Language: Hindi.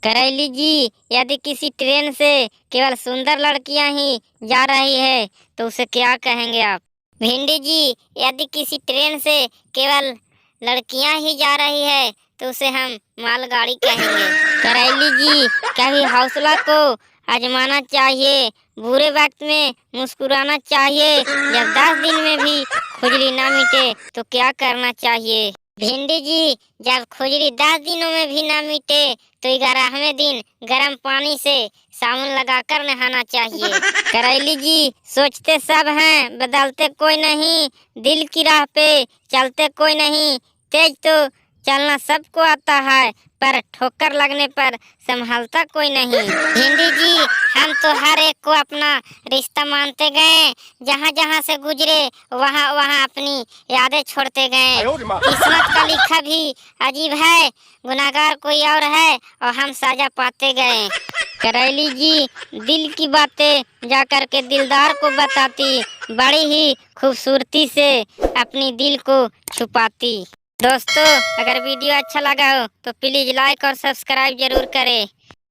करैली जी, यदि किसी ट्रेन से केवल सुंदर लड़कियां ही जा रही है तो उसे क्या कहेंगे आप? भिंडी जी, यदि किसी ट्रेन से केवल लड़कियां ही जा रही है तो उसे हम मालगाड़ी कहेंगे। करैली जी, कभी हौसला को आजमाना चाहिए, बुरे वक्त में मुस्कुराना चाहिए, जब 10 दिन में भी खुजली ना मिटे तो क्या करना चाहिए? भिंडी जी, जब खुजली 10 दिनों में भी ना मिटे तो 11वें दिन गर्म पानी से साबुन लगाकर नहाना चाहिए। करैली जी, सोचते सब हैं, बदलते कोई नहीं, दिल की राह पे चलते कोई नहीं, तेज तो चलना सबको आता है पर ठोकर लगने पर संभलता कोई नहीं। भिंडी जी, हम तो हर एक को अपना रिश्ता मानते गए, जहाँ जहाँ से गुजरे वहाँ वहाँ अपनी यादें छोड़ते गए। किस्मत का लिखा भी अजीब है, गुनाहगार कोई और है और हम सजा पाते गए। करैली जी, दिल की बातें जाकर के दिलदार को बताती, बड़ी ही खूबसूरती से अपनी दिल को छुपाती। दोस्तों, अगर वीडियो अच्छा लगा हो तो प्लीज लाइक और सब्सक्राइब जरूर करें।